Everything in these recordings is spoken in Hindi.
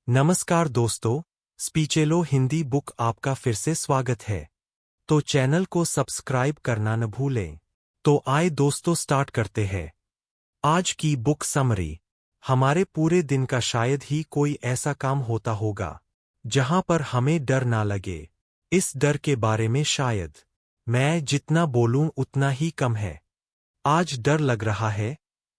नमस्कार दोस्तों, स्पीचेलो हिंदी बुक आपका फिर से स्वागत है। तो चैनल को सब्सक्राइब करना न भूलें। तो आए दोस्तों स्टार्ट करते हैं आज की बुक समरी। हमारे पूरे दिन का शायद ही कोई ऐसा काम होता होगा जहां पर हमें डर ना लगे। इस डर के बारे में शायद मैं जितना बोलूं उतना ही कम है। आज डर लग रहा है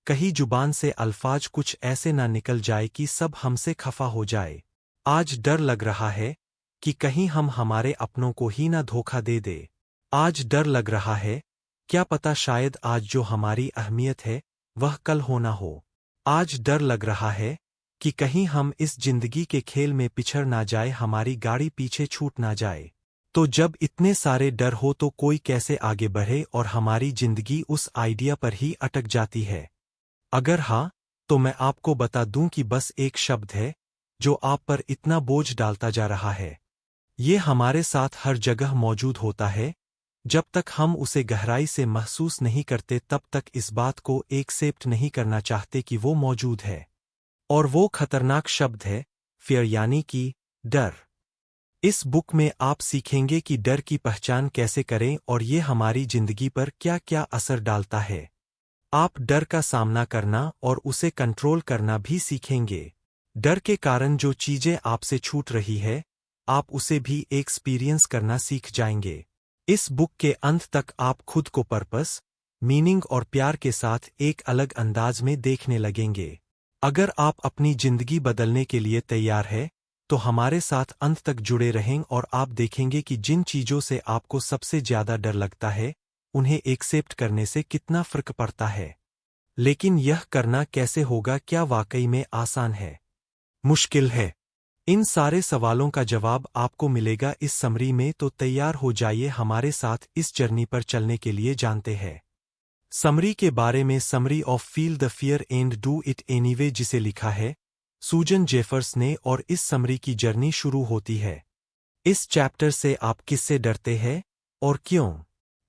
कहीं जुबान से अल्फाज कुछ ऐसे ना निकल जाए कि सब हमसे खफा हो जाए। आज डर लग रहा है कि कहीं हम हमारे अपनों को ही ना धोखा दे दे। आज डर लग रहा है क्या पता शायद आज जो हमारी अहमियत है वह कल होना हो। आज डर लग रहा है कि कहीं हम इस जिंदगी के खेल में पिछड़ ना जाए, हमारी गाड़ी पीछे छूट ना जाए। तो जब इतने सारे डर हो तो कोई कैसे आगे बढ़े और हमारी जिंदगी उस आइडिया पर ही अटक जाती है। अगर हाँ, तो मैं आपको बता दूं कि बस एक शब्द है जो आप पर इतना बोझ डालता जा रहा है। ये हमारे साथ हर जगह मौजूद होता है। जब तक हम उसे गहराई से महसूस नहीं करते तब तक इस बात को एक्सेप्ट नहीं करना चाहते कि वो मौजूद है। और वो खतरनाक शब्द है फियर, यानी कि डर। इस बुक में आप सीखेंगे कि डर की पहचान कैसे करें और ये हमारी जिंदगी पर क्या क्या असर डालता है। आप डर का सामना करना और उसे कंट्रोल करना भी सीखेंगे। डर के कारण जो चीजें आपसे छूट रही है, आप उसे भी एक्सपीरियंस करना सीख जाएंगे। इस बुक के अंत तक आप खुद को पर्पस, मीनिंग और प्यार के साथ एक अलग अंदाज में देखने लगेंगे। अगर आप अपनी जिंदगी बदलने के लिए तैयार हैं, तो हमारे साथ अंत तक जुड़े रहें और आप देखेंगे कि जिन चीजों से आपको सबसे ज्यादा डर लगता है उन्हें एक्सेप्ट करने से कितना फर्क पड़ता है। लेकिन यह करना कैसे होगा? क्या वाकई में आसान है? मुश्किल है? इन सारे सवालों का जवाब आपको मिलेगा इस समरी में। तो तैयार हो जाइए हमारे साथ इस जर्नी पर चलने के लिए। जानते हैं समरी के बारे में। Summary of feel the fear and do it anyway, जिसे लिखा है सूजन जेफर्स ने। और इस समरी की जर्नी शुरू होती है इस चैप्टर से। आप किससे डरते हैं और क्यों?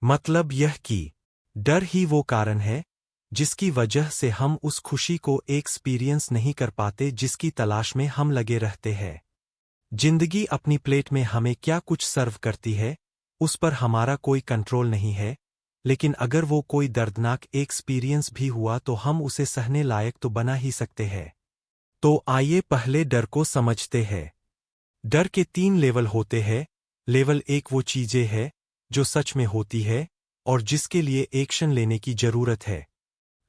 मतलब यह कि डर ही वो कारण है जिसकी वजह से हम उस खुशी को एक्सपीरियंस नहीं कर पाते जिसकी तलाश में हम लगे रहते हैं। जिंदगी अपनी प्लेट में हमें क्या कुछ सर्व करती है उस पर हमारा कोई कंट्रोल नहीं है। लेकिन अगर वो कोई दर्दनाक एक्सपीरियंस भी हुआ तो हम उसे सहने लायक तो बना ही सकते हैं। तो आइए पहले डर को समझते हैं। डर के 3 लेवल होते हैं। लेवल 1 वो चीजें है जो सच में होती है और जिसके लिए एक्शन लेने की जरूरत है।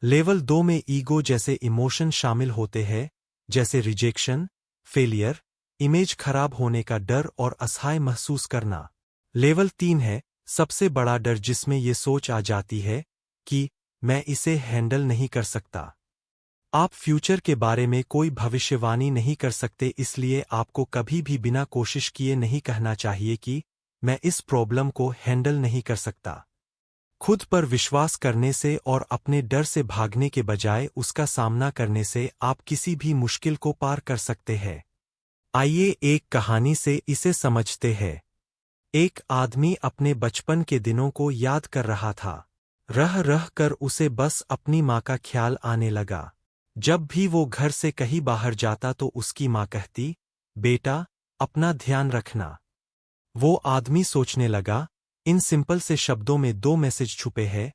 लेवल 2 में ईगो जैसे इमोशन शामिल होते हैं, जैसे रिजेक्शन, फेलियर, इमेज खराब होने का डर और असहाय महसूस करना। लेवल 3 है सबसे बड़ा डर, जिसमें ये सोच आ जाती है कि मैं इसे हैंडल नहीं कर सकता। आप फ्यूचर के बारे में कोई भविष्यवाणी नहीं कर सकते, इसलिए आपको कभी भी बिना कोशिश किए नहीं कहना चाहिए कि मैं इस प्रॉब्लम को हैंडल नहीं कर सकता। खुद पर विश्वास करने से और अपने डर से भागने के बजाय उसका सामना करने से आप किसी भी मुश्किल को पार कर सकते हैं। आइए एक कहानी से इसे समझते हैं। एक आदमी अपने बचपन के दिनों को याद कर रहा था। रह रह कर उसे बस अपनी माँ का ख्याल आने लगा। जब भी वो घर से कहीं बाहर जाता तो उसकी माँ कहती, बेटा अपना ध्यान रखना। वो आदमी सोचने लगा, इन सिंपल से शब्दों में 2 मैसेज छुपे हैं।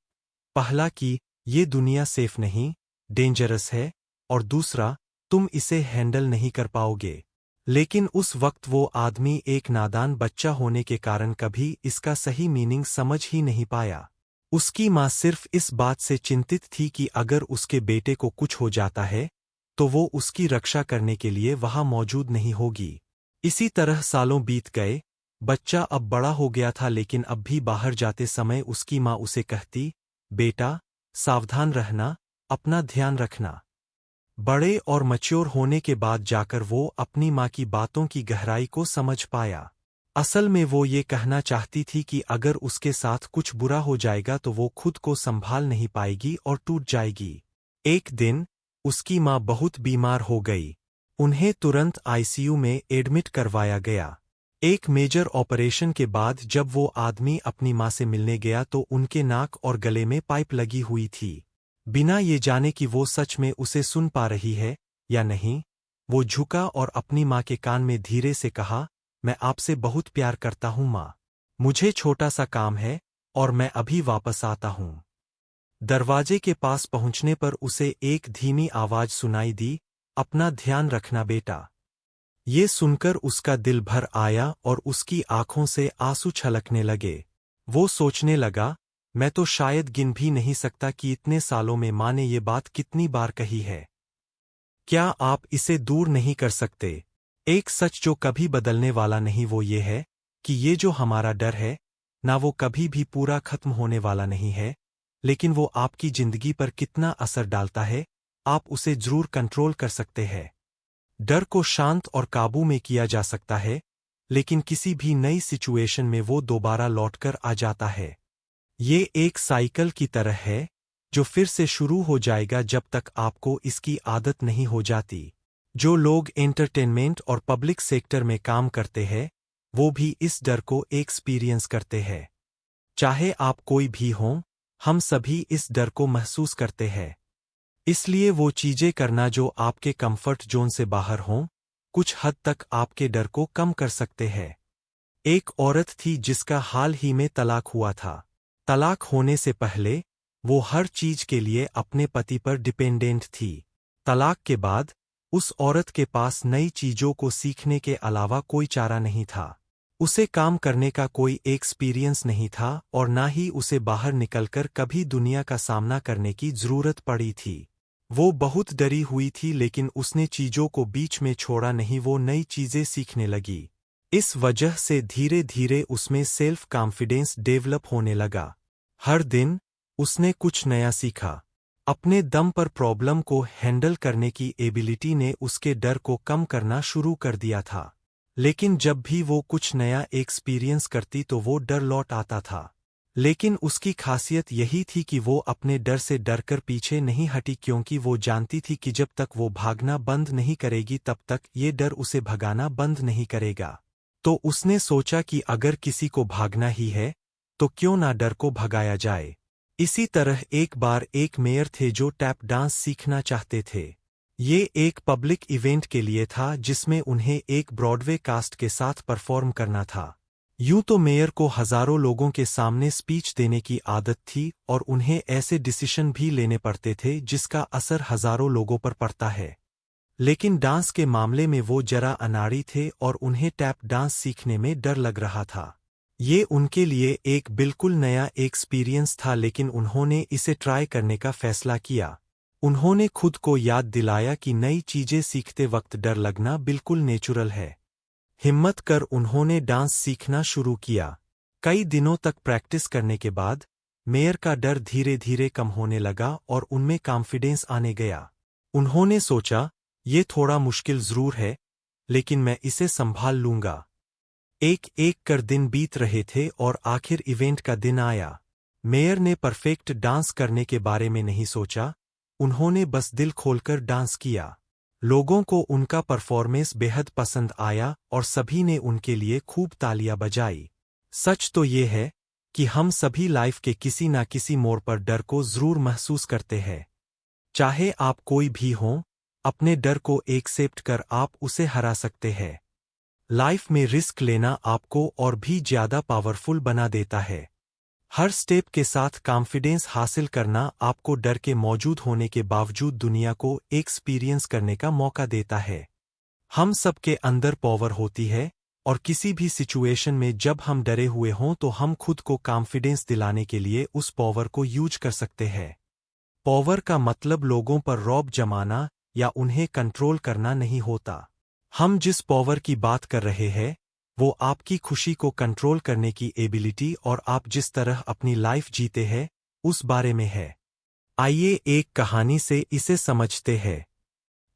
पहला कि ये दुनिया सेफ नहीं, डेंजरस है, और दूसरा तुम इसे हैंडल नहीं कर पाओगे। लेकिन उस वक्त वो आदमी एक नादान बच्चा होने के कारण कभी इसका सही मीनिंग समझ ही नहीं पाया। उसकी माँ सिर्फ इस बात से चिंतित थी कि अगर उसके बेटे को कुछ हो जाता है तो वो उसकी रक्षा करने के लिए वहां मौजूद नहीं होगी। इसी तरह सालों बीत गए। बच्चा अब बड़ा हो गया था, लेकिन अब भी बाहर जाते समय उसकी माँ उसे कहती, बेटा सावधान रहना, अपना ध्यान रखना। बड़े और मैच्योर होने के बाद जाकर वो अपनी माँ की बातों की गहराई को समझ पाया। असल में वो ये कहना चाहती थी कि अगर उसके साथ कुछ बुरा हो जाएगा तो वो खुद को संभाल नहीं पाएगी और टूट जाएगी। एक दिन उसकी माँ बहुत बीमार हो गई। उन्हें तुरंत आईसीयू में एडमिट करवाया गया। एक मेजर ऑपरेशन के बाद जब वो आदमी अपनी माँ से मिलने गया तो उनके नाक और गले में पाइप लगी हुई थी। बिना ये जाने कि वो सच में उसे सुन पा रही है या नहीं, वो झुका और अपनी माँ के कान में धीरे से कहा, मैं आपसे बहुत प्यार करता हूँ माँ। मुझे छोटा सा काम है और मैं अभी वापस आता हूँ। दरवाजे के पास पहुंचने पर उसे एक धीमी आवाज सुनाई दी, अपना ध्यान रखना बेटा। ये सुनकर उसका दिल भर आया और उसकी आंखों से आंसू छलकने लगे। वो सोचने लगा, मैं तो शायद गिन भी नहीं सकता कि इतने सालों में माँ ने ये बात कितनी बार कही है। क्या आप इसे दूर नहीं कर सकते? एक सच जो कभी बदलने वाला नहीं वो ये है कि ये जो हमारा डर है ना वो कभी भी पूरा खत्म होने वाला नहीं है, लेकिन वो आपकी जिंदगी पर कितना असर डालता है, आप उसे जरूर कंट्रोल कर सकते हैं। डर को शांत और काबू में किया जा सकता है, लेकिन किसी भी नई सिचुएशन में वो दोबारा लौटकर आ जाता है। ये एक साइकिल की तरह है जो फिर से शुरू हो जाएगा जब तक आपको इसकी आदत नहीं हो जाती। जो लोग एंटरटेनमेंट और पब्लिक सेक्टर में काम करते हैं वो भी इस डर को एक्सपीरियंस करते हैं। चाहे आप कोई भी हों, हम सभी इस डर को महसूस करते हैं। इसलिए वो चीजें करना जो आपके कंफर्ट जोन से बाहर हों, कुछ हद तक आपके डर को कम कर सकते हैं। एक औरत थी जिसका हाल ही में तलाक हुआ था। तलाक होने से पहले वो हर चीज के लिए अपने पति पर डिपेंडेंट थी। तलाक के बाद उस औरत के पास नई चीजों को सीखने के अलावा कोई चारा नहीं था। उसे काम करने का कोई एक्सपीरियंस नहीं था और ना ही उसे बाहर निकलकर कभी दुनिया का सामना करने की जरूरत पड़ी थी। वो बहुत डरी हुई थी लेकिन उसने चीजों को बीच में छोड़ा नहीं, वो नई चीजें सीखने लगी। इस वजह से धीरे धीरे उसमें सेल्फ कॉन्फिडेंस डेवलप होने लगा। हर दिन उसने कुछ नया सीखा। अपने दम पर प्रॉब्लम को हैंडल करने की एबिलिटी ने उसके डर को कम करना शुरू कर दिया था। लेकिन जब भी वो कुछ नया एक्सपीरियंस करती तो वो डर लौट आता था। लेकिन उसकी खासियत यही थी कि वो अपने डर से डरकर पीछे नहीं हटी, क्योंकि वो जानती थी कि जब तक वो भागना बंद नहीं करेगी तब तक ये डर उसे भगाना बंद नहीं करेगा। तो उसने सोचा कि अगर किसी को भागना ही है तो क्यों ना डर को भगाया जाए। इसी तरह एक बार एक मेयर थे जो टैप डांस सीखना चाहते थे। ये एक पब्लिक इवेंट के लिए था जिसमें उन्हें एक ब्रॉडवे कास्ट के साथ परफॉर्म करना था। यूं तो मेयर को हजारों लोगों के सामने स्पीच देने की आदत थी और उन्हें ऐसे डिसीजन भी लेने पड़ते थे जिसका असर हजारों लोगों पर पड़ता है। लेकिन डांस के मामले में वो जरा अनाड़ी थे और उन्हें टैप डांस सीखने में डर लग रहा था। ये उनके लिए एक बिल्कुल नया एक्सपीरियंस था, लेकिन उन्होंने इसे ट्राई करने का फैसला किया। उन्होंने खुद को याद दिलाया कि नई चीजें सीखते वक्त डर लगना बिल्कुल नेचुरल है। हिम्मत कर उन्होंने डांस सीखना शुरू किया। कई दिनों तक प्रैक्टिस करने के बाद मेयर का डर धीरे धीरे कम होने लगा और उनमें कॉन्फिडेंस आने गया। उन्होंने सोचा, ये थोड़ा मुश्किल जरूर है लेकिन मैं इसे संभाल लूंगा। एक एक कर दिन बीत रहे थे और आखिर इवेंट का दिन आया। मेयर ने परफेक्ट डांस करने के बारे में नहीं सोचा, उन्होंने बस दिल खोलकर डांस किया। लोगों को उनका परफॉर्मेंस बेहद पसंद आया और सभी ने उनके लिए खूब तालियां बजाई। सच तो ये है कि हम सभी लाइफ के किसी ना किसी मोड़ पर डर को जरूर महसूस करते हैं। चाहे आप कोई भी हों, अपने डर को एक्सेप्ट कर आप उसे हरा सकते हैं। लाइफ में रिस्क लेना आपको और भी ज्यादा पावरफुल बना देता है। हर स्टेप के साथ कॉन्फिडेंस हासिल करना आपको डर के मौजूद होने के बावजूद दुनिया को एक्सपीरियंस करने का मौका देता है। हम सबके अंदर पावर होती है और किसी भी सिचुएशन में जब हम डरे हुए हों तो हम खुद को कॉन्फिडेंस दिलाने के लिए उस पावर को यूज कर सकते हैं। पावर का मतलब लोगों पर रौब जमाना या उन्हें कंट्रोल करना नहीं होता। हम जिस पावर की बात कर रहे हैं वो आपकी खुशी को कंट्रोल करने की एबिलिटी और आप जिस तरह अपनी लाइफ जीते हैं उस बारे में है। आइए एक कहानी से इसे समझते हैं।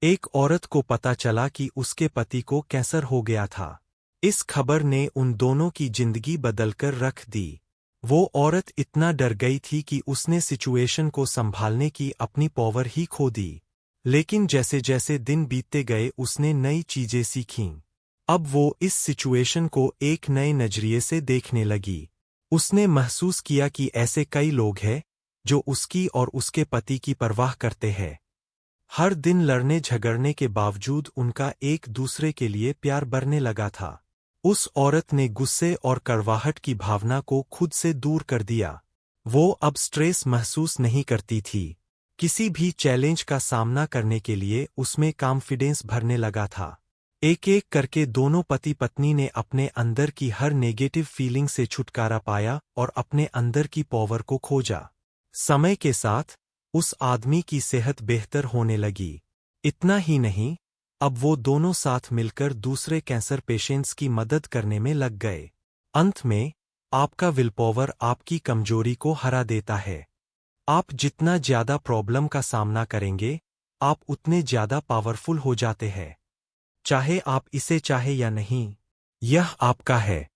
एक औरत को पता चला कि उसके पति को कैंसर हो गया था। इस खबर ने उन दोनों की जिंदगी बदलकर रख दी। वो औरत इतना डर गई थी कि उसने सिचुएशन को संभालने की अपनी पावर ही खो दी। लेकिन जैसे जैसे दिन बीतते गए उसने नई चीजें सीखीं। अब वो इस सिचुएशन को एक नए नजरिए से देखने लगी। उसने महसूस किया कि ऐसे कई लोग हैं जो उसकी और उसके पति की परवाह करते हैं। हर दिन लड़ने झगड़ने के बावजूद उनका एक दूसरे के लिए प्यार बढ़ने लगा था। उस औरत ने गुस्से और कड़वाहट की भावना को खुद से दूर कर दिया। वो अब स्ट्रेस महसूस नहीं करती थी। किसी भी चैलेंज का सामना करने के लिए उसमें कॉन्फिडेंस भरने लगा था। एक एक करके दोनों पति पत्नी ने अपने अंदर की हर नेगेटिव फीलिंग से छुटकारा पाया और अपने अंदर की पावर को खोजा। समय के साथ उस आदमी की सेहत बेहतर होने लगी। इतना ही नहीं, अब वो दोनों साथ मिलकर दूसरे कैंसर पेशेंट्स की मदद करने में लग गए। अंत में, आपका विल पावर आपकी कमजोरी को हरा देता है। आप जितना ज्यादा प्रॉब्लम का सामना करेंगे, आप उतने ज्यादा पावरफुल हो जाते हैं। चाहे आप इसे चाहे या नहीं, यह आपका है।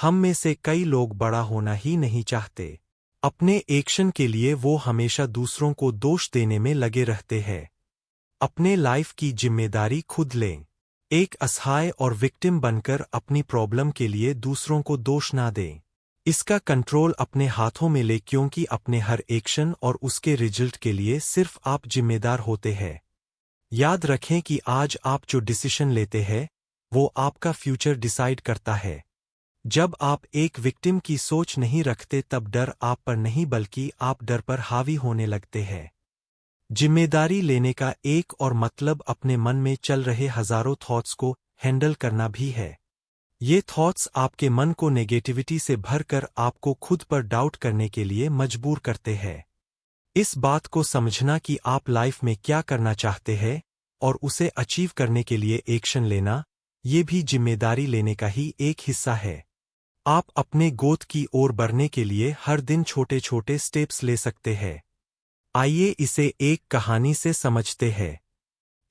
हम में से कई लोग बड़ा होना ही नहीं चाहते। अपने एक्शन के लिए वो हमेशा दूसरों को दोष देने में लगे रहते हैं। अपने लाइफ की जिम्मेदारी खुद लें। एक असहाय और विक्टिम बनकर अपनी प्रॉब्लम के लिए दूसरों को दोष ना दें। इसका कंट्रोल अपने हाथों में ले, क्योंकि अपने हर एक्शन और उसके रिजल्ट के लिए सिर्फ आप जिम्मेदार होते हैं। याद रखें कि आज आप जो डिसीजन लेते हैं, वो आपका फ्यूचर डिसाइड करता है। जब आप एक विक्टिम की सोच नहीं रखते, तब डर आप पर नहीं बल्कि आप डर पर हावी होने लगते हैं। जिम्मेदारी लेने का एक और मतलब अपने मन में चल रहे हजारों थॉट्स को हैंडल करना भी है। ये थॉट्स आपके मन को नेगेटिविटी से भरकर आपको खुद पर डाउट करने के लिए मजबूर करते हैं। इस बात को समझना कि आप लाइफ में क्या करना चाहते हैं और उसे अचीव करने के लिए एक्शन लेना, ये भी जिम्मेदारी लेने का ही एक हिस्सा है। आप अपने गोल की ओर बढ़ने के लिए हर दिन छोटे छोटे स्टेप्स ले सकते हैं। आइए इसे एक कहानी से समझते हैं।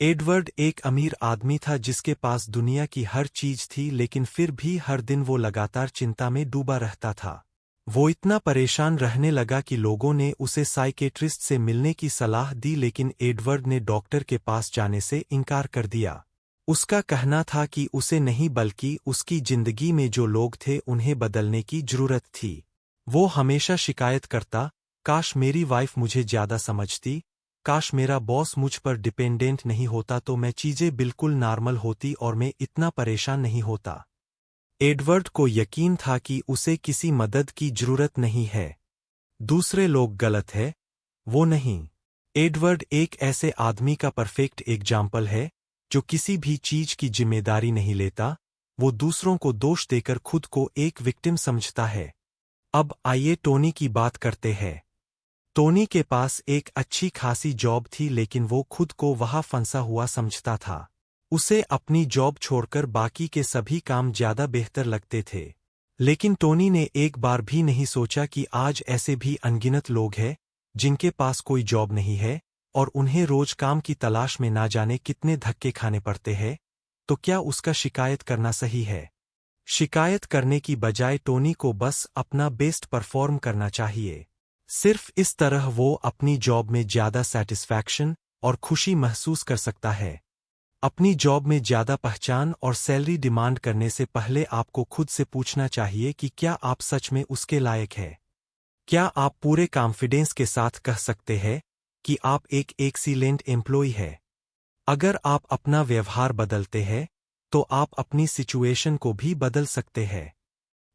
एडवर्ड एक अमीर आदमी था जिसके पास दुनिया की हर चीज थी, लेकिन फिर भी हर दिन वो लगातार चिंता में डूबा रहता था। वो इतना परेशान रहने लगा कि लोगों ने उसे साइकेट्रिस्ट से मिलने की सलाह दी, लेकिन एडवर्ड ने डॉक्टर के पास जाने से इनकार कर दिया। उसका कहना था कि उसे नहीं बल्कि उसकी जिंदगी में जो लोग थे उन्हें बदलने की जरूरत थी। वो हमेशा शिकायत करता, काश मेरी वाइफ मुझे ज्यादा समझती, काश मेरा बॉस मुझ पर डिपेंडेंट नहीं होता तो मैं चीजें बिल्कुल नॉर्मल होती और मैं इतना परेशान नहीं होता। एडवर्ड को यकीन था कि उसे किसी मदद की जरूरत नहीं है। दूसरे लोग गलत है, वो नहीं। एडवर्ड एक ऐसे आदमी का परफेक्ट एग्जाम्पल है जो किसी भी चीज की जिम्मेदारी नहीं लेता। वो दूसरों को दोष देकर खुद को एक विक्टिम समझता है। अब आइए टोनी की बात करते हैं। टोनी के पास एक अच्छी खासी जॉब थी, लेकिन वो खुद को वहां फंसा हुआ समझता था। उसे अपनी जॉब छोड़कर बाकी के सभी काम ज्यादा बेहतर लगते थे। लेकिन टोनी ने एक बार भी नहीं सोचा कि आज ऐसे भी अनगिनत लोग हैं जिनके पास कोई जॉब नहीं है और उन्हें रोज काम की तलाश में ना जाने कितने धक्के खाने पड़ते हैं। तो क्या उसका शिकायत करना सही है? शिकायत करने की बजाय टोनी को बस अपना बेस्ट परफॉर्म करना चाहिए। सिर्फ इस तरह वो अपनी जॉब में ज्यादा सेटिस्फैक्शन और खुशी महसूस कर सकता है। अपनी जॉब में ज्यादा पहचान और सैलरी डिमांड करने से पहले आपको खुद से पूछना चाहिए कि क्या आप सच में उसके लायक है। क्या आप पूरे कॉन्फिडेंस के साथ कह सकते हैं कि आप एक एक्सीलेंट एम्प्लॉय है? अगर आप अपना व्यवहार बदलते हैं, तो आप अपनी सिचुएशन को भी बदल सकते हैं।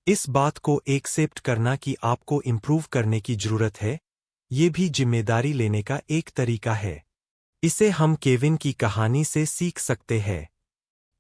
इस बात को एक्सेप्ट करना कि आपको इम्प्रूव करने की जरूरत है, ये भी जिम्मेदारी लेने का एक तरीका है। इसे हम केविन की कहानी से सीख सकते हैं।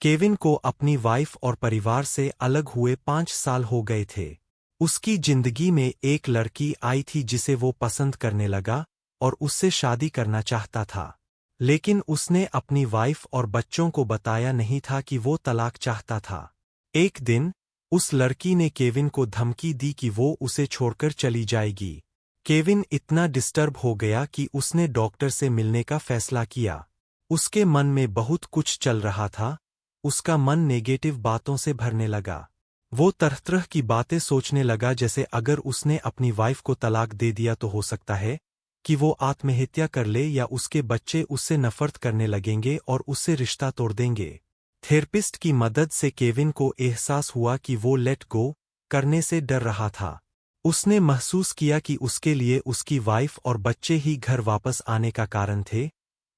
केविन को अपनी वाइफ और परिवार से अलग हुए 5 साल हो गए थे। उसकी जिंदगी में एक लड़की आई थी जिसे वो पसंद करने लगा और उससे शादी करना चाहता था। लेकिन उसने अपनी वाइफ और बच्चों को बताया नहीं था कि वो तलाक चाहता था। एक दिन उस लड़की ने केविन को धमकी दी कि वो उसे छोड़कर चली जाएगी। केविन इतना डिस्टर्ब हो गया कि उसने डॉक्टर से मिलने का फैसला किया। उसके मन में बहुत कुछ चल रहा था। उसका मन नेगेटिव बातों से भरने लगा। वो तरह तरह की बातें सोचने लगा, जैसे अगर उसने अपनी वाइफ को तलाक दे दिया तो हो सकता है कि वो आत्महत्या कर ले या उसके बच्चे उससे नफरत करने लगेंगे और उससे रिश्ता तोड़ देंगे। थेरेपिस्ट की मदद से केविन को एहसास हुआ कि वो लेट गो करने से डर रहा था। उसने महसूस किया कि उसके लिए उसकी वाइफ और बच्चे ही घर वापस आने का कारण थे,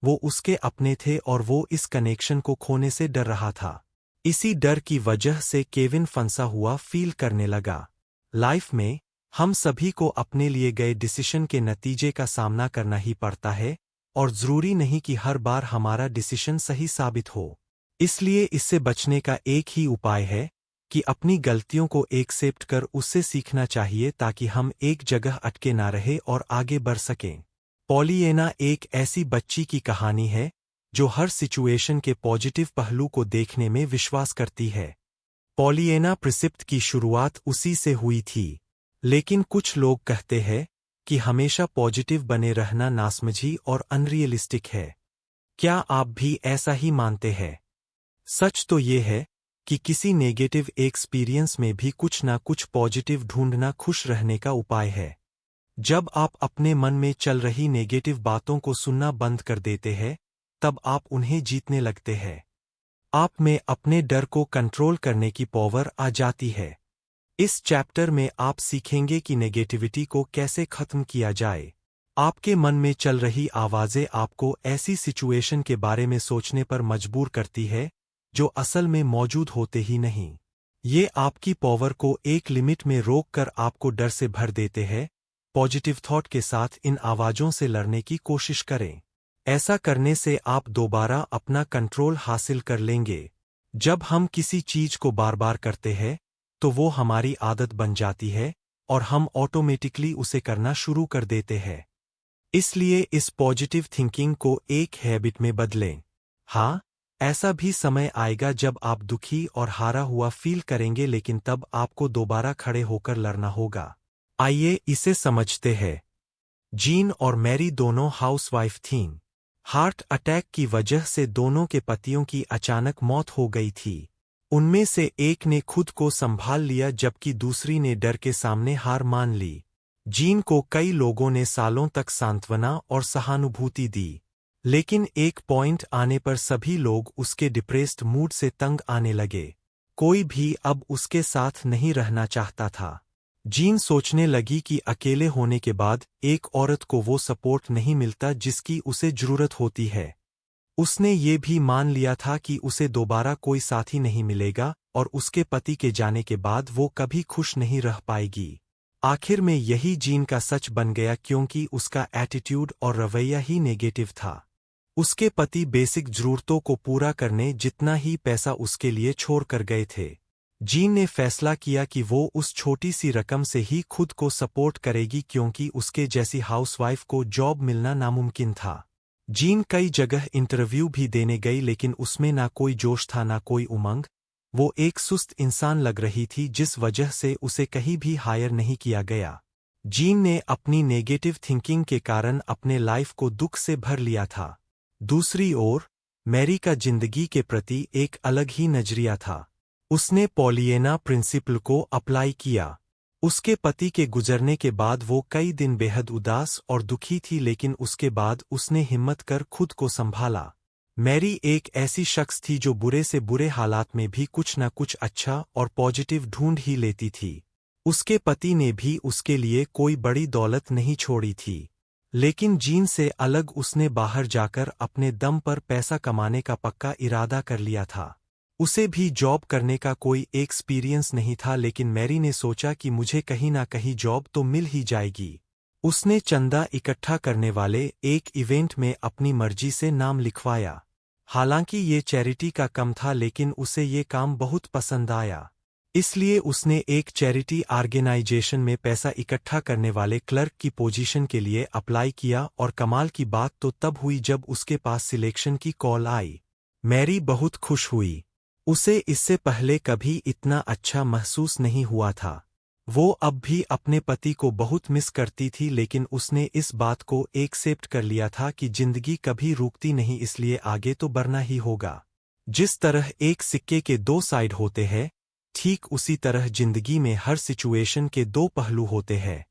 वो उसके अपने थे और वो इस कनेक्शन को खोने से डर रहा था। इसी डर की वजह से केविन फंसा हुआ फील करने लगा। लाइफ में हम सभी को अपने लिए गए डिसीजन के नतीजे का सामना करना ही पड़ता है, और जरूरी नहीं कि हर बार हमारा डिसीजन सही साबित हो। इसलिए इससे बचने का एक ही उपाय है कि अपनी गलतियों को एक्सेप्ट कर उससे सीखना चाहिए, ताकि हम एक जगह अटके ना रहे और आगे बढ़ सकें। पॉलिएना एक ऐसी बच्ची की कहानी है जो हर सिचुएशन के पॉजिटिव पहलू को देखने में विश्वास करती है। पॉलिएना प्रिंसिपल की शुरुआत उसी से हुई थी, लेकिन कुछ लोग कहते हैं कि हमेशा पॉजिटिव बने रहना नासमझी और अनरियलिस्टिक है। क्या आप भी ऐसा ही मानते हैं? सच तो ये है कि किसी नेगेटिव एक्सपीरियंस में भी कुछ ना कुछ पॉजिटिव ढूंढना खुश रहने का उपाय है। जब आप अपने मन में चल रही नेगेटिव बातों को सुनना बंद कर देते हैं, तब आप उन्हें जीतने लगते हैं। आप में अपने डर को कंट्रोल करने की पावर आ जाती है। इस चैप्टर में आप सीखेंगे कि नेगेटिविटी को कैसे खत्म किया जाए। आपके मन में चल रही आवाजें आपको ऐसी सिचुएशन के बारे में सोचने पर मजबूर करती है जो असल में मौजूद होते ही नहीं। ये आपकी पावर को एक लिमिट में रोक कर आपको डर से भर देते हैं। पॉजिटिव थॉट के साथ इन आवाजों से लड़ने की कोशिश करें। ऐसा करने से आप दोबारा अपना कंट्रोल हासिल कर लेंगे। जब हम किसी चीज को बार बार करते हैं तो वो हमारी आदत बन जाती है और हम ऑटोमेटिकली उसे करना शुरू कर देते हैं। इसलिए इस पॉजिटिव थिंकिंग को एक हैबिट में बदलें। हाँ, ऐसा भी समय आएगा जब आप दुखी और हारा हुआ फील करेंगे, लेकिन तब आपको दोबारा खड़े होकर लड़ना होगा। आइए इसे समझते हैं। जीन और मैरी दोनों हाउसवाइफ थीं। हार्ट अटैक की वजह से दोनों के पतियों की अचानक मौत हो गई थी। उनमें से एक ने खुद को संभाल लिया जबकि दूसरी ने डर के सामने हार मान ली। जीन को कई लोगों ने सालों तक सांत्वना और सहानुभूति दी, लेकिन एक पॉइंट आने पर सभी लोग उसके डिप्रेस्ड मूड से तंग आने लगे। कोई भी अब उसके साथ नहीं रहना चाहता था। जीन सोचने लगी कि अकेले होने के बाद एक औरत को वो सपोर्ट नहीं मिलता जिसकी उसे जरूरत होती है। उसने ये भी मान लिया था कि उसे दोबारा कोई साथी नहीं मिलेगा और उसके पति के जाने के बाद वो कभी खुश नहीं रह पाएगी। आखिर में यही जीन का सच बन गया, क्योंकि उसका एटीट्यूड और रवैया ही नेगेटिव था। उसके पति बेसिक जरूरतों को पूरा करने जितना ही पैसा उसके लिए छोड़ कर गए थे। जीन ने फैसला किया कि वो उस छोटी सी रकम से ही खुद को सपोर्ट करेगी, क्योंकि उसके जैसी हाउसवाइफ को जॉब मिलना नामुमकिन था। जीन कई जगह इंटरव्यू भी देने गई, लेकिन उसमें ना कोई जोश था ना कोई उमंग। वो एक सुस्त इंसान लग रही थी, जिस वजह से उसे कहीं भी हायर नहीं किया गया। जीन ने अपनी नेगेटिव थिंकिंग के कारण अपने लाइफ को दुख से भर लिया था। दूसरी ओर मैरी का जिंदगी के प्रति एक अलग ही नजरिया था। उसने पॉलिएना प्रिंसिपल को अप्लाई किया। उसके पति के गुजरने के बाद वो कई दिन बेहद उदास और दुखी थी, लेकिन उसके बाद उसने हिम्मत कर खुद को संभाला। मैरी एक ऐसी शख्स थी जो बुरे से बुरे हालात में भी कुछ न कुछ अच्छा और पॉजिटिव ढूंढ ही लेती थी। उसके पति ने भी उसके लिए कोई बड़ी दौलत नहीं छोड़ी थी, लेकिन जीन से अलग उसने बाहर जाकर अपने दम पर पैसा कमाने का पक्का इरादा कर लिया था। उसे भी जॉब करने का कोई एक्सपीरियंस नहीं था, लेकिन मैरी ने सोचा कि मुझे कहीं ना कहीं जॉब तो मिल ही जाएगी। उसने चंदा इकट्ठा करने वाले एक इवेंट में अपनी मर्जी से नाम लिखवाया। हालांकि ये चैरिटी का काम था, लेकिन उसे ये काम बहुत पसंद आया। इसलिए उसने एक चैरिटी ऑर्गेनाइजेशन में पैसा इकट्ठा करने वाले क्लर्क की पोजीशन के लिए अप्लाई किया, और कमाल की बात तो तब हुई जब उसके पास सिलेक्शन की कॉल आई। मैरी बहुत खुश हुई। उसे इससे पहले कभी इतना अच्छा महसूस नहीं हुआ था। वो अब भी अपने पति को बहुत मिस करती थी, लेकिन उसने इस बात को एक्सेप्ट कर लिया था कि जिंदगी कभी रुकती नहीं, इसलिए आगे तो बढ़ना ही होगा। जिस तरह एक सिक्के के दो साइड होते हैं, ठीक उसी तरह जिंदगी में हर सिचुएशन के दो पहलू होते हैं,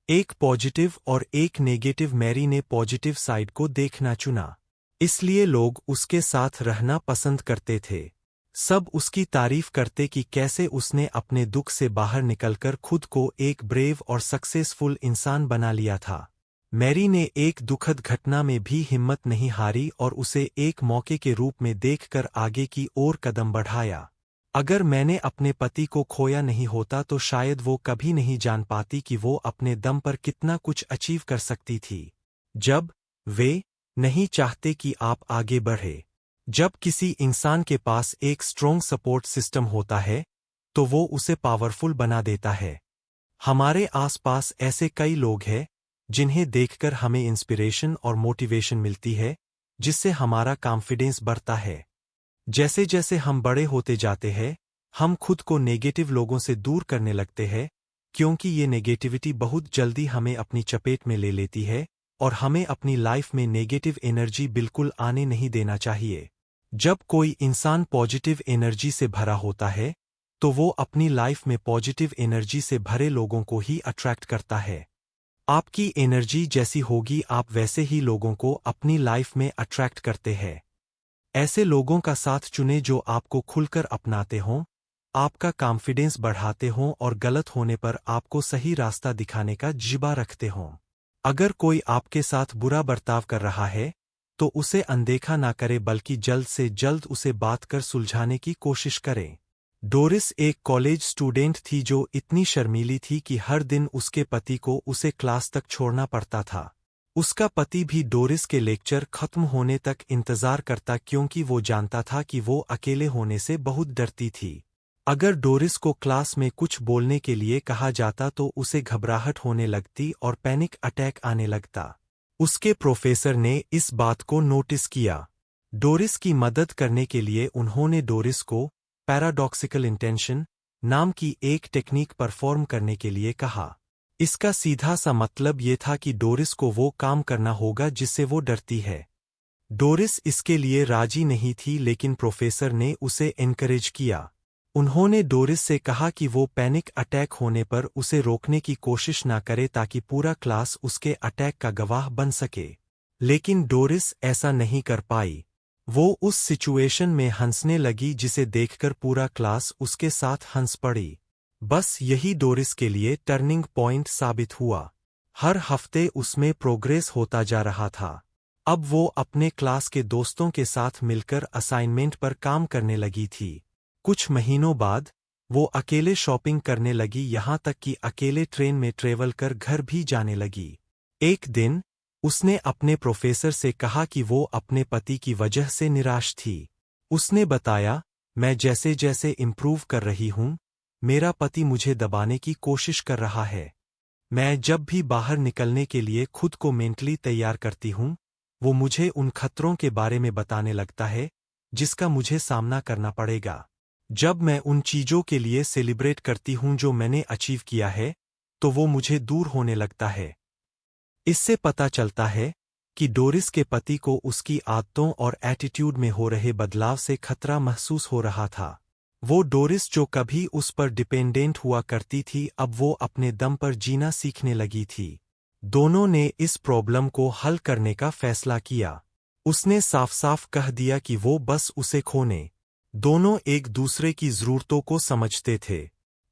एक पॉजिटिव और एक नेगेटिव। मैरी ने पॉजिटिव साइड को देखना चुना, इसलिए लोग उसके साथ रहना पसंद करते थे। सब उसकी तारीफ करते कि कैसे उसने अपने दुख से बाहर निकलकर खुद को एक ब्रेव और सक्सेसफुल इंसान बना लिया था। मैरी ने एक दुखद घटना में भी हिम्मत नहीं हारी और उसे एक मौके के रूप में देखकर आगे की ओर कदम बढ़ाया। अगर मैंने अपने पति को खोया नहीं होता तो शायद वो कभी नहीं जान पाती कि वो अपने दम पर कितना कुछ अचीव कर सकती थी। जब वे नहीं चाहते कि आप आगे बढ़े, जब किसी इंसान के पास एक स्ट्रॉन्ग सपोर्ट सिस्टम होता है तो वो उसे पावरफुल बना देता है। हमारे आसपास ऐसे कई लोग हैं जिन्हें देखकर हमें इंस्पिरेशन और मोटिवेशन मिलती है, जिससे हमारा कॉन्फिडेंस बढ़ता है। जैसे जैसे हम बड़े होते जाते हैं, हम खुद को नेगेटिव लोगों से दूर करने लगते हैं, क्योंकि ये नेगेटिविटी बहुत जल्दी हमें अपनी चपेट में ले लेती है और हमें अपनी लाइफ में नेगेटिव एनर्जी बिल्कुल आने नहीं देना चाहिए। जब कोई इंसान पॉजिटिव एनर्जी से भरा होता है, तो वो अपनी लाइफ में पॉजिटिव एनर्जी से भरे लोगों को ही अट्रैक्ट करता है। आपकी एनर्जी जैसी होगी आप वैसे ही लोगों को अपनी लाइफ में अट्रैक्ट करते हैं। ऐसे लोगों का साथ चुनें जो आपको खुलकर अपनाते हों, आपका कॉन्फिडेंस बढ़ाते हों और गलत होने पर आपको सही रास्ता दिखाने का जिबा रखते हों। अगर कोई आपके साथ बुरा बर्ताव कर रहा है, तो उसे अनदेखा ना करे बल्कि जल्द से जल्द उसे बात कर सुलझाने की कोशिश करें। डोरिस एक कॉलेज स्टूडेंट थी जो इतनी शर्मीली थी कि हर दिन उसके पति को उसे क्लास तक छोड़ना पड़ता था। उसका पति भी डोरिस के लेक्चर खत्म होने तक इंतजार करता क्योंकि वो जानता था कि वो अकेले होने से बहुत डरती थी। अगर डोरिस को क्लास में कुछ बोलने के लिए कहा जाता तो उसे घबराहट होने लगती और पैनिक अटैक आने लगता। उसके प्रोफेसर ने इस बात को नोटिस किया। डोरिस की मदद करने के लिए उन्होंने डोरिस को पैराडॉक्सिकल इंटेंशन नाम की एक टेक्निक परफॉर्म करने के लिए कहा। इसका सीधा सा मतलब ये था कि डोरिस को वो काम करना होगा जिससे वो डरती है। डोरिस इसके लिए राजी नहीं थी लेकिन प्रोफेसर ने उसे एनकरेज किया। उन्होंने डोरिस से कहा कि वो पैनिक अटैक होने पर उसे रोकने की कोशिश ना करे ताकि पूरा क्लास उसके अटैक का गवाह बन सके। लेकिन डोरिस ऐसा नहीं कर पाई। वो उस सिचुएशन में हंसने लगी जिसे देखकर पूरा क्लास उसके साथ हंस पड़ी। बस यही डोरिस के लिए टर्निंग पॉइंट साबित हुआ। हर हफ्ते उसमें प्रोग्रेस होता जा रहा था। अब वो अपने क्लास के दोस्तों के साथ मिलकर असाइनमेंट पर काम करने लगी थी। कुछ महीनों बाद वो अकेले शॉपिंग करने लगी, यहाँ तक कि अकेले ट्रेन में ट्रेवल कर घर भी जाने लगी। एक दिन उसने अपने प्रोफेसर से कहा कि वो अपने पति की वजह से निराश थी। उसने बताया, मैं जैसे जैसे इम्प्रूव कर रही हूँ, मेरा पति मुझे दबाने की कोशिश कर रहा है। मैं जब भी बाहर निकलने के लिए खुद को मेंटली तैयार करती हूँ, वो मुझे उन खतरों के बारे में बताने लगता है जिसका मुझे सामना करना पड़ेगा। जब मैं उन चीजों के लिए सेलिब्रेट करती हूँ जो मैंने अचीव किया है, तो वो मुझे दूर होने लगता है। इससे पता चलता है कि डोरिस के पति को उसकी आदतों और एटीट्यूड में हो रहे बदलाव से खतरा महसूस हो रहा था। वो डोरिस जो कभी उस पर डिपेंडेंट हुआ करती थी, अब वो अपने दम पर जीना सीखने लगी थी। दोनों ने इस प्रॉब्लम को हल करने का फैसला किया। उसने साफ साफ कह दिया कि वो बस उसे खोने। दोनों एक दूसरे की ज़रूरतों को समझते थे।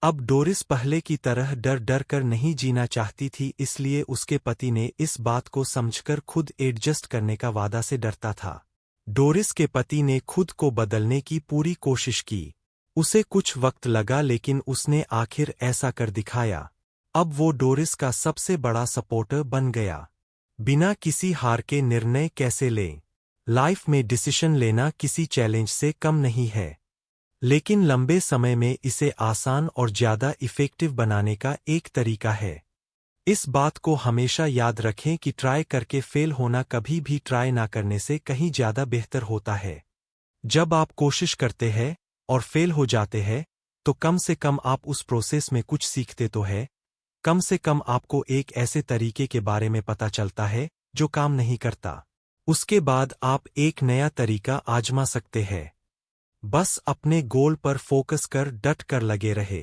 अब डोरिस पहले की तरह डर डर कर नहीं जीना चाहती थी, इसलिए उसके पति ने इस बात को समझकर खुद एडजस्ट करने का वादा से डरता था। डोरिस के पति ने खुद को बदलने की पूरी कोशिश की। उसे कुछ वक्त लगा लेकिन उसने आखिर ऐसा कर दिखाया। अब वो डोरिस का सबसे बड़ा सपोर्टर बन गया। बिना किसी हार के निर्णय कैसे लें? लाइफ में डिसीजन लेना किसी चैलेंज से कम नहीं है, लेकिन लंबे समय में इसे आसान और ज़्यादा इफ़ेक्टिव बनाने का एक तरीका है। इस बात को हमेशा याद रखें कि ट्राई करके फेल होना कभी भी ट्राई ना करने से कहीं ज़्यादा बेहतर होता है। जब आप कोशिश करते हैं और फेल हो जाते हैं, तो कम से कम आप उस प्रोसेस में कुछ सीखते तो है। कम से कम आपको एक ऐसे तरीके के बारे में पता चलता है जो काम नहीं करता। उसके बाद आप एक नया तरीका आजमा सकते हैं। बस अपने गोल पर फोकस कर डट कर लगे रहे।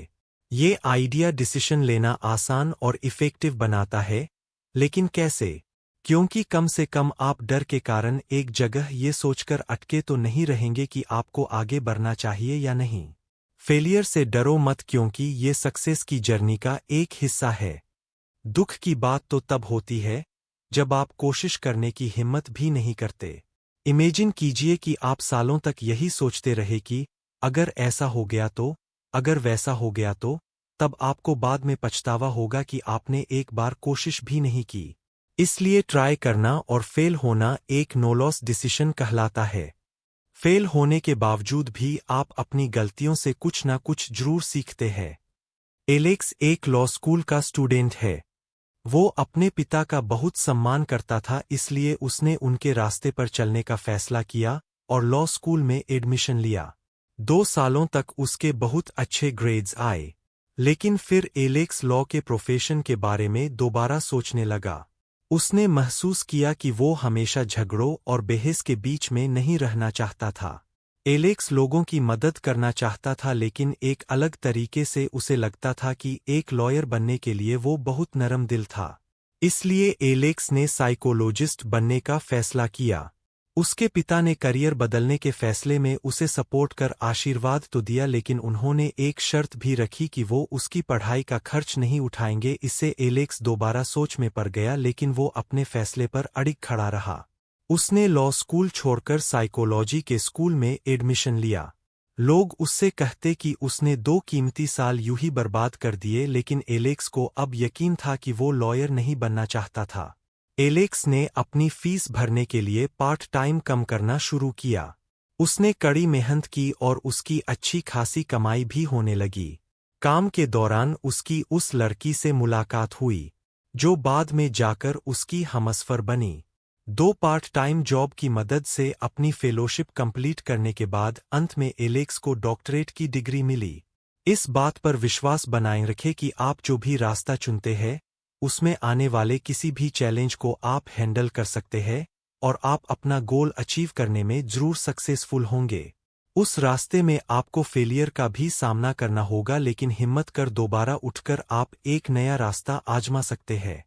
ये आइडिया डिसीजन लेना आसान और इफ़ेक्टिव बनाता है, लेकिन कैसे? क्योंकि कम से कम आप डर के कारण एक जगह ये सोचकर अटके तो नहीं रहेंगे कि आपको आगे बढ़ना चाहिए या नहीं। फेलियर से डरो मत, क्योंकि ये सक्सेस की जर्नी का एक हिस्सा है। दुख की बात तो तब होती है जब आप कोशिश करने की हिम्मत भी नहीं करते। इमेजिन कीजिए कि आप सालों तक यही सोचते रहे कि अगर ऐसा हो गया तो, अगर वैसा हो गया तो, तब आपको बाद में पछतावा होगा कि आपने एक बार कोशिश भी नहीं की। इसलिए ट्राई करना और फेल होना एक नो लॉस डिसीजन कहलाता है। फेल होने के बावजूद भी आप अपनी गलतियों से कुछ ना कुछ जरूर सीखते हैं। एलेक्स एक लॉ स्कूल का स्टूडेंट है। वो अपने पिता का बहुत सम्मान करता था, इसलिए उसने उनके रास्ते पर चलने का फैसला किया और लॉ स्कूल में एडमिशन लिया। 2 सालों तक उसके बहुत अच्छे ग्रेड्स आए। लेकिन फिर एलेक्स लॉ के प्रोफेशन के बारे में दोबारा सोचने लगा। उसने महसूस किया कि वो हमेशा झगड़ों और बहस के बीच में नहीं रहना चाहता था। एलेक्स लोगों की मदद करना चाहता था, लेकिन एक अलग तरीके से उसे लगता था कि एक लॉयर बनने के लिए वो बहुत नरम दिल था। इसलिए एलेक्स ने साइकोलॉजिस्ट बनने का फैसला किया। उसके पिता ने करियर बदलने के फैसले में उसे सपोर्ट कर आशीर्वाद तो दिया, लेकिन उन्होंने एक शर्त भी रखी कि वो उसकी पढ़ाई का खर्च नहीं उठाएंगे। इससे एलेक्स दोबारा सोच में पड़ गया, लेकिन वो अपने फैसले पर अड़िग खड़ा रहा। उसने लॉ स्कूल छोड़कर साइकोलॉजी के स्कूल में एडमिशन लिया। लोग उससे कहते कि उसने 2 कीमती साल यूं ही बर्बाद कर दिए, लेकिन एलेक्स को अब यकीन था कि वो लॉयर नहीं बनना चाहता था। एलेक्स ने अपनी फीस भरने के लिए पार्ट टाइम कम करना शुरू किया। उसने कड़ी मेहनत की और उसकी अच्छी खासी कमाई भी होने लगी। काम के दौरान उसकी उस लड़की से मुलाकात हुई, जो बाद में जाकर उसकी हमसफर बनी। 2 पार्ट टाइम जॉब की मदद से अपनी फेलोशिप कंप्लीट करने के बाद अंत में एलेक्स को डॉक्टरेट की डिग्री मिली। इस बात पर विश्वास बनाए रखें कि आप जो भी रास्ता चुनते हैं, उसमें आने वाले किसी भी चैलेंज को आप हैंडल कर सकते हैं और आप अपना गोल अचीव करने में जरूर सक्सेसफुल होंगे। उस रास्ते में आपको फेलियर का भी सामना करना होगा, लेकिन हिम्मत कर दोबारा उठकर आप एक नया रास्ता आजमा सकते हैं।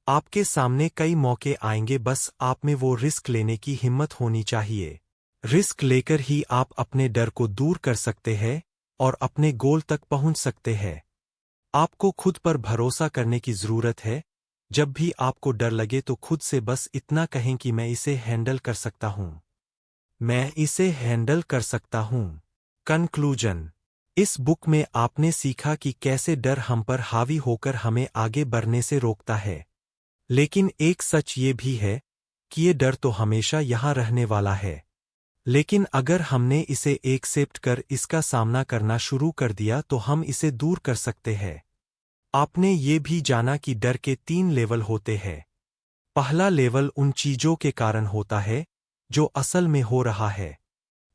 आपके सामने कई मौके आएंगे, बस आप में वो रिस्क लेने की हिम्मत होनी चाहिए। रिस्क लेकर ही आप अपने डर को दूर कर सकते हैं और अपने गोल तक पहुंच सकते हैं। आपको खुद पर भरोसा करने की जरूरत है। जब भी आपको डर लगे तो खुद से बस इतना कहें कि मैं इसे हैंडल कर सकता हूं। मैं इसे हैंडल कर सकता हूं। कंक्लूजन। इस बुक में आपने सीखा कि कैसे डर हम पर हावी होकर हमें आगे बढ़ने से रोकता है। लेकिन एक सच ये भी है कि ये डर तो हमेशा यहां रहने वाला है। लेकिन अगर हमने इसे एक्सेप्ट कर इसका सामना करना शुरू कर दिया तो हम इसे दूर कर सकते हैं। आपने ये भी जाना कि डर के 3 लेवल होते हैं। पहला लेवल उन चीजों के कारण होता है जो असल में हो रहा है।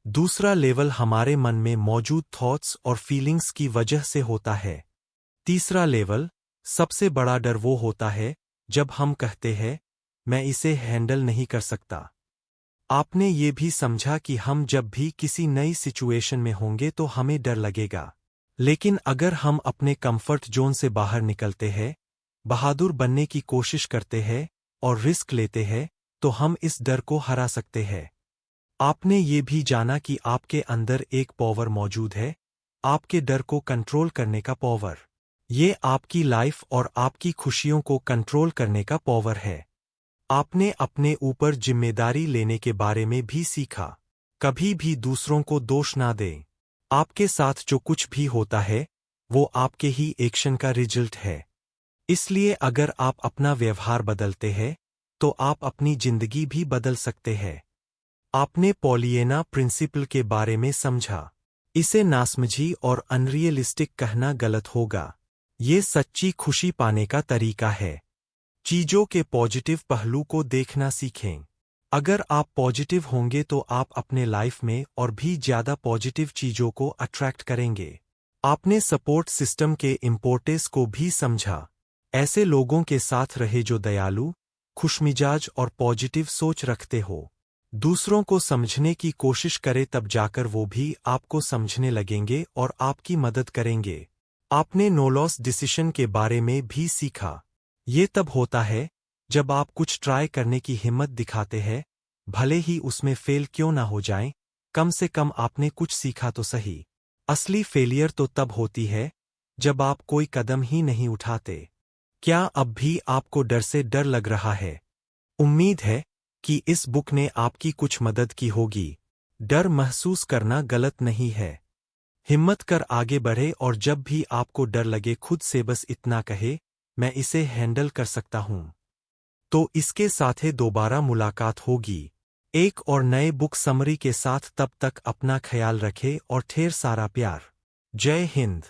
दूसरा लेवल हमारे मन में मौजूद थॉट्स और फीलिंग्स की वजह से होता है। तीसरा लेवल, सबसे बड़ा डर, वो होता है जब हम कहते हैं मैं इसे हैंडल नहीं कर सकता। आपने ये भी समझा कि हम जब भी किसी नई सिचुएशन में होंगे तो हमें डर लगेगा। लेकिन अगर हम अपने कंफर्ट जोन से बाहर निकलते हैं, बहादुर बनने की कोशिश करते हैं और रिस्क लेते हैं, तो हम इस डर को हरा सकते हैं। आपने ये भी जाना कि आपके अंदर एक पावर मौजूद है, आपके डर को कंट्रोल करने का पावर। ये आपकी लाइफ और आपकी खुशियों को कंट्रोल करने का पावर है। आपने अपने ऊपर जिम्मेदारी लेने के बारे में भी सीखा। कभी भी दूसरों को दोष ना दें। आपके साथ जो कुछ भी होता है वो आपके ही एक्शन का रिजल्ट है। इसलिए अगर आप अपना व्यवहार बदलते हैं तो आप अपनी जिंदगी भी बदल सकते हैं। आपने पॉलिएना प्रिंसिपल के बारे में समझा। इसे नासमझी और अनरियलिस्टिक कहना गलत होगा। ये सच्ची खुशी पाने का तरीका है। चीजों के पॉजिटिव पहलू को देखना सीखें। अगर आप पॉजिटिव होंगे तो आप अपने लाइफ में और भी ज्यादा पॉजिटिव चीजों को अट्रैक्ट करेंगे। आपने सपोर्ट सिस्टम के इम्पोर्टेंस को भी समझा। ऐसे लोगों के साथ रहे जो दयालु, खुशमिजाज और पॉजिटिव सोच रखते हो। दूसरों को समझने की कोशिश करें, तब जाकर वो भी आपको समझने लगेंगे और आपकी मदद करेंगे। आपने नो लॉस डिसीजन के बारे में भी सीखा। ये तब होता है जब आप कुछ ट्राई करने की हिम्मत दिखाते हैं, भले ही उसमें फेल क्यों ना हो जाए, कम से कम आपने कुछ सीखा तो सही। असली फेलियर तो तब होती है जब आप कोई कदम ही नहीं उठाते। क्या अब भी आपको डर से डर लग रहा है? उम्मीद है कि इस बुक ने आपकी कुछ मदद की होगी। डर महसूस करना गलत नहीं है। हिम्मत कर आगे बढ़े और जब भी आपको डर लगे खुद से बस इतना कहे, मैं इसे हैंडल कर सकता हूँ। तो इसके साथ ही दोबारा मुलाकात होगी एक और नए बुक समरी के साथ। तब तक अपना ख्याल रखें और ढेर सारा प्यार। जय हिंद।